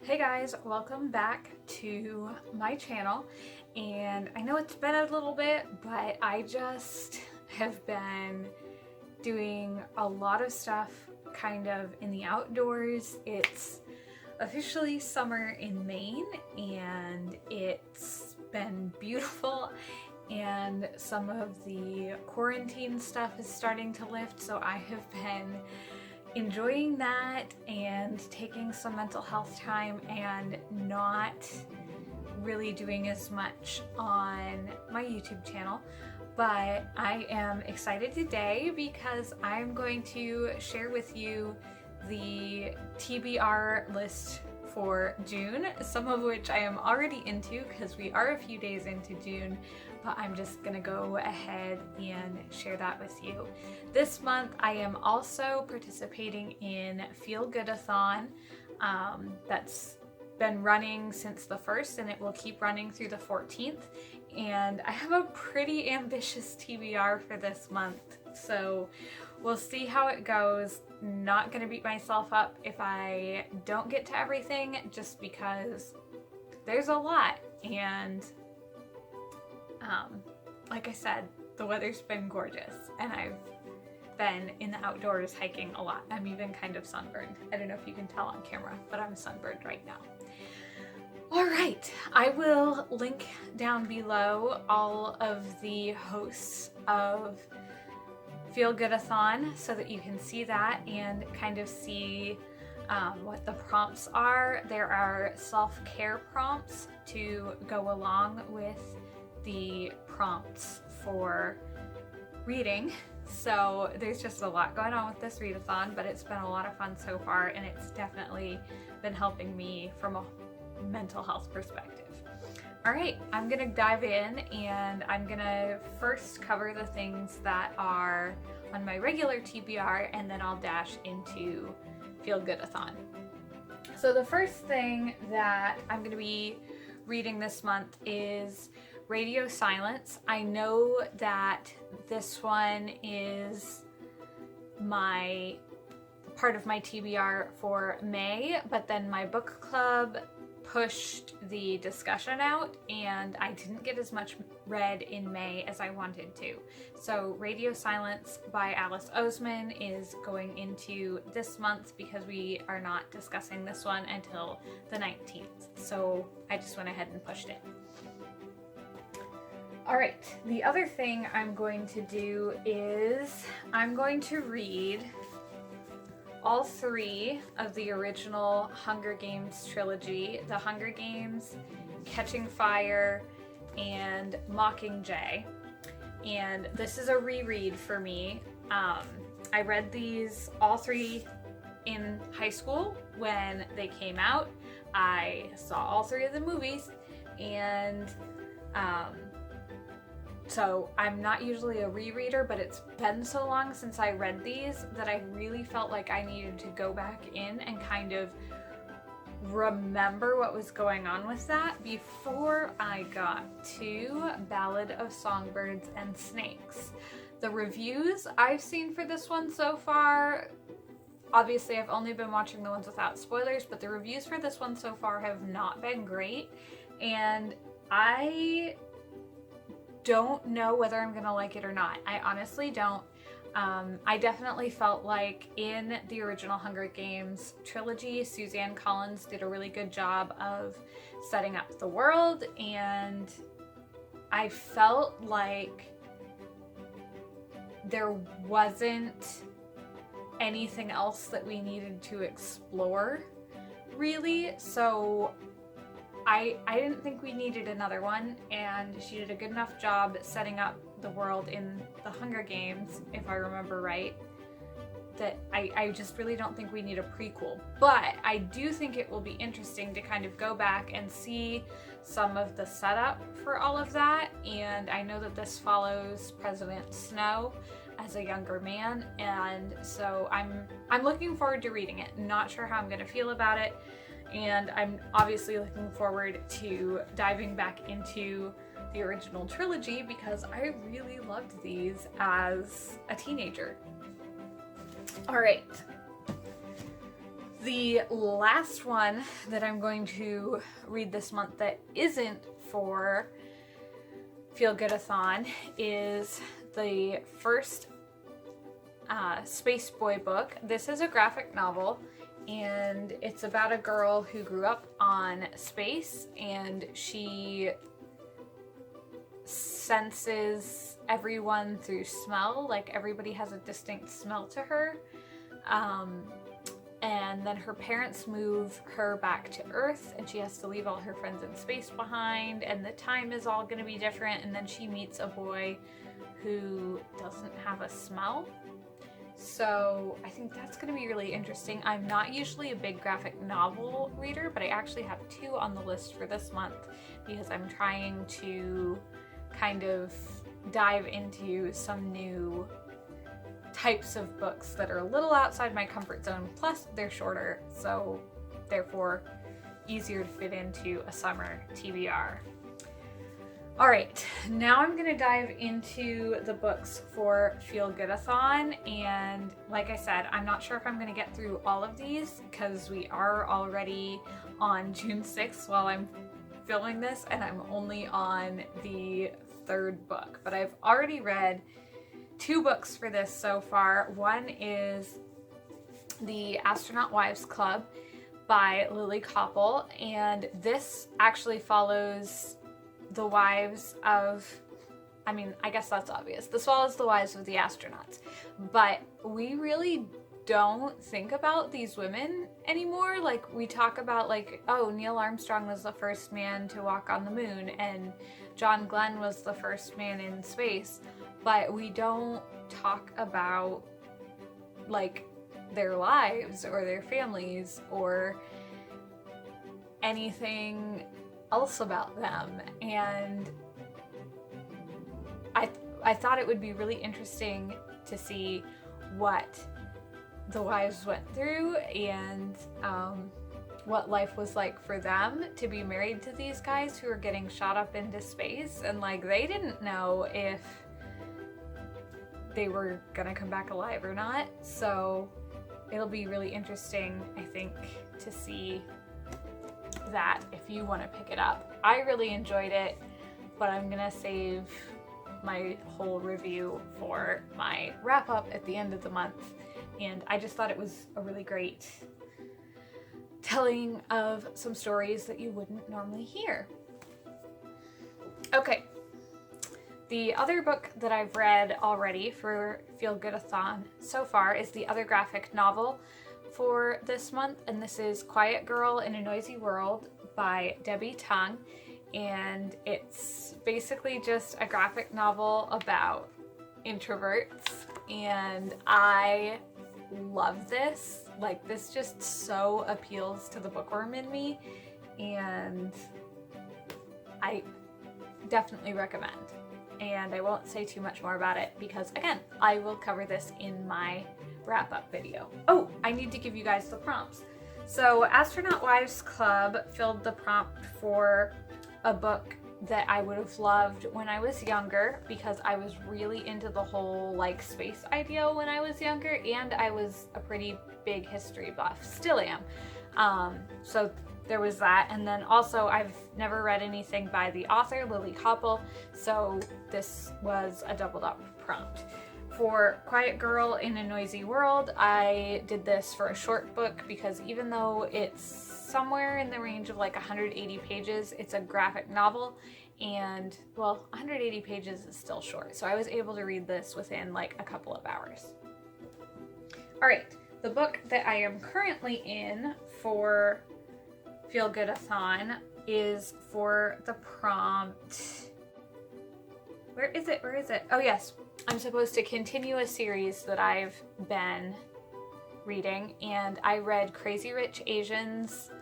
Hey guys, welcome back to my channel. And I know it's been a little bit, but I just have been doing a lot of stuff kind of in the outdoors. It's officially summer in Maine and it's been beautiful, and some of the quarantine stuff is starting to lift, so I have been enjoying that and taking some mental health time and not really doing as much on my YouTube channel. But I am excited today because I'm going to share with you the TBR list for June, some of which I am already into because we are a few days into June, but I'm just gonna go ahead and share that with you. This month I am also participating in Feelgoodathon. That's been running since the 1st and it will keep running through the 14th. And I have a pretty ambitious TBR for this month, so we'll see how it goes. Not gonna beat myself up if I don't get to everything, just because there's a lot. And like I said, the weather's been gorgeous and I've been in the outdoors hiking a lot. I'm even kind of sunburned. I don't know if you can tell on camera, but I'm sunburned right now. All right, I will link down below all of the hosts of Feelgoodathon so that you can see that and kind of see what the prompts are. There are self-care prompts to go along with the prompts for reading. So there's just a lot going on with this readathon, but it's been a lot of fun so far, and it's definitely been helping me from a mental health perspective. All right, I'm gonna dive in and I'm gonna first cover the things that are on my regular TBR, and then I'll dash into Feelgoodathon. So the first thing that I'm gonna be reading this month is Radio Silence. I know that this one is my part of my TBR for May, but then my book club pushed the discussion out and I didn't get as much read in May as I wanted to. So Radio Silence by Alice Oseman is going into this month because we are not discussing this one until the 19th. So I just went ahead and pushed it. All right, the other thing I'm going to do is I'm going to read all 3 of the original Hunger Games trilogy: The Hunger Games, Catching Fire, and Mockingjay. And this is a reread for me. I read these all 3 in high school when they came out. I saw all 3 of the movies, and so I'm not usually a rereader, but it's been so long since I read these that I really felt like I needed to go back in and kind of remember what was going on with that before I got to Ballad of Songbirds and Snakes. The reviews I've seen for this one so far, obviously I've only been watching the ones without spoilers, but the reviews for this one so far have not been great, and I don't know whether I'm gonna like it or not. I honestly don't. I definitely felt like in the original Hunger Games trilogy, Suzanne Collins did a really good job of setting up the world, and I felt like there wasn't anything else that we needed to explore, really. So I didn't think we needed another one, and she did a good enough job setting up the world in the Hunger Games, if I remember right, that I just really don't think we need a prequel. But I do think it will be interesting to kind of go back and see some of the setup for all of that. And I know that this follows President Snow as a younger man, and so I'm looking forward to reading it. Not sure how I'm gonna feel about it. And I'm obviously looking forward to diving back into the original trilogy because I really loved these as a teenager. All right. The last one that I'm going to read this month that isn't for Feelgoodathon is the first Spaceboy book. This is a graphic novel, and it's about a girl who grew up on space, and she senses everyone through smell. Like, everybody has a distinct smell to her. And then her parents move her back to Earth, and she has to leave all her friends in space behind, and the time is all going to be different, and then she meets a boy who doesn't have a smell. So I think that's going to be really interesting. I'm not usually a big graphic novel reader, but I actually have 2 on the list for this month because I'm trying to kind of dive into some new types of books that are a little outside my comfort zone, plus they're shorter, so therefore easier to fit into a summer TBR. Alright, now I'm going to dive into the books for Feelgoodathon, and like I said, I'm not sure if I'm going to get through all of these because we are already on June 6th while I'm filming this, and I'm only on the 3rd book, but I've already read 2 books for this so far. One is The Astronaut Wives Club by Lily Koppel, and this actually follows the wives of, I mean, I guess that's obvious. This follows the wives of the astronauts, but we really don't think about these women anymore. Like, we talk about, like, oh, Neil Armstrong was the first man to walk on the moon, and John Glenn was the first man in space, but we don't talk about, like, their lives or their families or anything else about them. And I thought it would be really interesting to see what the wives went through and what life was like for them to be married to these guys who are getting shot up into space, and like, they didn't know if they were gonna come back alive or not. So it'll be really interesting, I think, to see that if you want to pick it up. I really enjoyed it, but I'm gonna save my whole review for my wrap up at the end of the month, and I just thought it was a really great telling of some stories that you wouldn't normally hear. Okay, the other book that I've read already for Feelgoodathon so far is the other graphic novel for this month, and this is Quiet Girl in a Noisy World by Debbie Tung, and it's basically just a graphic novel about introverts, and I love this. Like, this just so appeals to the bookworm in me, and I definitely recommend. And I won't say too much more about it because, again, I will cover this in my wrap-up video. Oh, I need to give you guys the prompts. So Astronaut Wives Club filled the prompt for a book that I would have loved when I was younger, because I was really into the whole, like, space idea when I was younger, and I was a pretty big history buff. Still am. So there was that, and then also I've never read anything by the author, Lily Koppel, so this was a doubled up prompt. For Quiet Girl in a Noisy World, I did this for a short book because even though it's somewhere in the range of like 180 pages, it's a graphic novel, and well, 180 pages is still short, so I was able to read this within like a couple of hours. Alright, the book that I am currently in for Feelgoodathon is for the prompt. Where is it? Where is it? Oh yes, I'm supposed to continue a series that I've been reading, and I read Crazy Rich Asians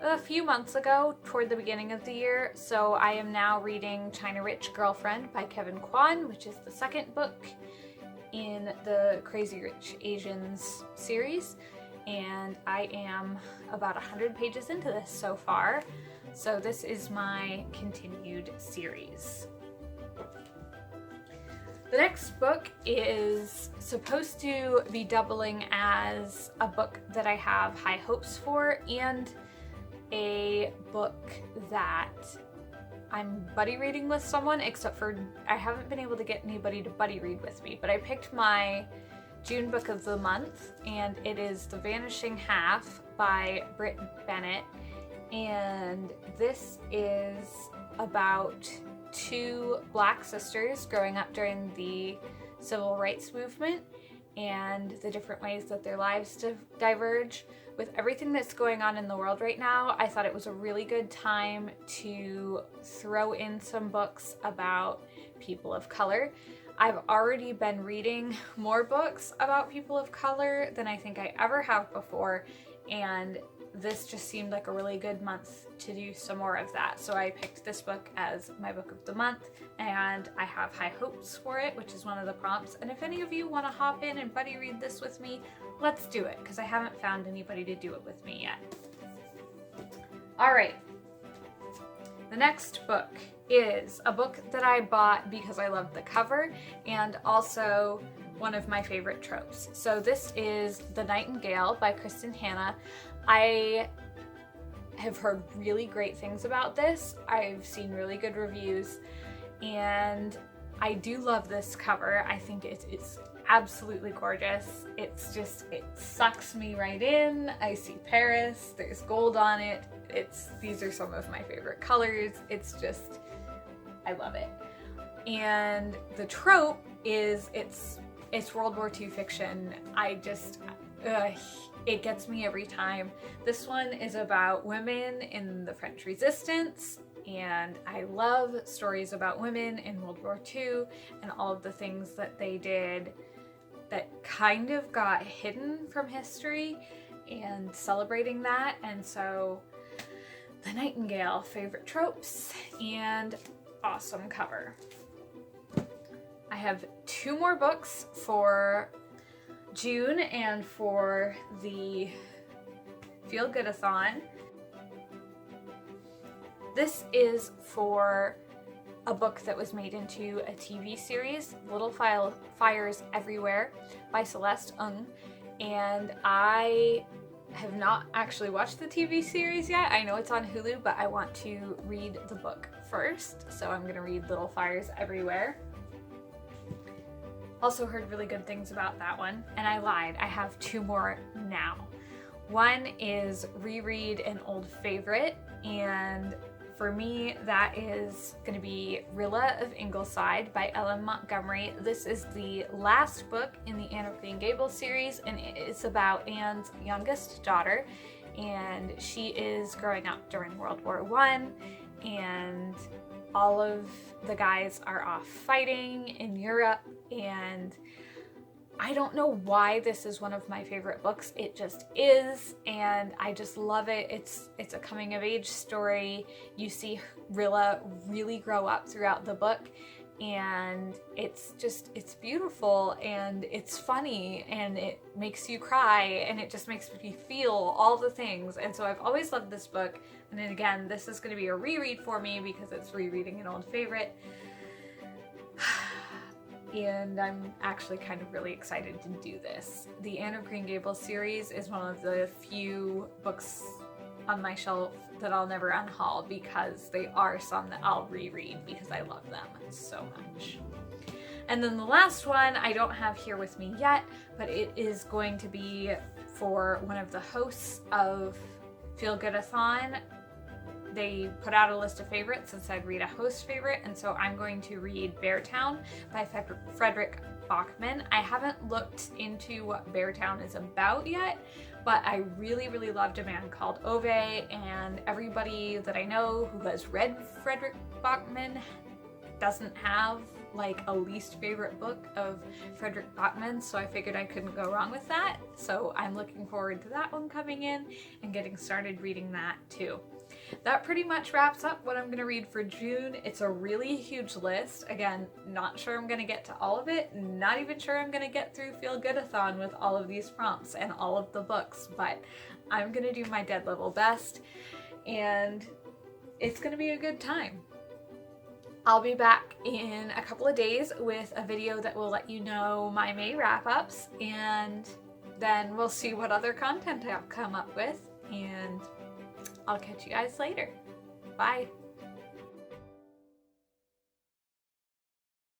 a few months ago toward the beginning of the year, so I am now reading China Rich Girlfriend by Kevin Kwan, which is the second book in the Crazy Rich Asians series, and I am about 100 pages into this so far, so this is my continued series. The next book is supposed to be doubling as a book that I have high hopes for and a book that I'm buddy reading with someone, except for I haven't been able to get anybody to buddy read with me, but I picked my June book of the month, and it is The Vanishing Half by Britt Bennett, and this is about two Black sisters growing up during the civil rights movement and the different ways that their lives diverge. With everything that's going on in the world right now, I thought it was a really good time to throw in some books about people of color. I've already been reading more books about people of color than I think I ever have before, and this just seemed like a really good month to do some more of that. So I picked this book as my book of the month, and I have high hopes for it, which is one of the prompts. And if any of you want to hop in and buddy read this with me, let's do it, because I haven't found anybody to do it with me yet. All right. The next book is a book that I bought because I loved the cover and also one of my favorite tropes. So this is The Nightingale by Kristen Hanna. I have heard really great things about this. I've seen really good reviews, and I do love this cover. I think it's absolutely gorgeous. It's just, it sucks me right in. I see Paris, there's gold on it. These are some of my favorite colors. It's just, I love it. And the trope is it's World War II fiction. It gets me every time. This one is about women in the French Resistance, and I love stories about women in World War II and all of the things that they did that kind of got hidden from history, and celebrating that. And so The Nightingale, favorite tropes and awesome cover. I have two more books for June and for the Feelgoodathon. This is for a book that was made into a TV series, Little Fires Everywhere by Celeste Ng, and I have not actually watched the TV series yet. I know it's on Hulu, but I want to read the book first, so I'm gonna read Little Fires Everywhere. Also heard really good things about that one, and I lied. I have two more now. One is reread an old favorite, and for me that is going to be Rilla of Ingleside by Ellen Montgomery. This is the last book in the Anne of Green Gables series, and it's about Anne's youngest daughter, and she is growing up during World War I, and all of the guys are off fighting in Europe, and I don't know why this is one of my favorite books. It just is, and I just love it. It's a coming of age story. You see Rilla really grow up throughout the book, and it's beautiful, and it's funny, and it makes you cry, and it just makes me feel all the things. And so I've always loved this book, and then again, this is going to be a reread for me because it's rereading an old favorite. And I'm actually kind of really excited to do this. The Anne of Green Gables series is one of the few books on my shelf that I'll never unhaul, because they are some that I'll reread because I love them so much. And then the last one I don't have here with me yet, but it is going to be for one of the hosts of Feelgoodathon. They put out a list of favorites and said read a host favorite, and so I'm going to read Beartown by Frederick Bachman. I haven't looked into what Beartown is about yet, but I really, really loved A Man Called Ove, and everybody that I know who has read Frederick Bachman doesn't have like a least favorite book of Frederick Bachman, so I figured I couldn't go wrong with that. So I'm looking forward to that one coming in and getting started reading that too. That pretty much wraps up what I'm going to read for June. It's a really huge list. Again, not sure I'm going to get to all of it. Not even sure I'm going to get through Feelgoodathon with all of these prompts and all of the books, but I'm going to do my dead level best, and it's going to be a good time. I'll be back in a couple of days with a video that will let you know my May wrap-ups, and then we'll see what other content I'll come up with, and I'll catch you guys later. Bye!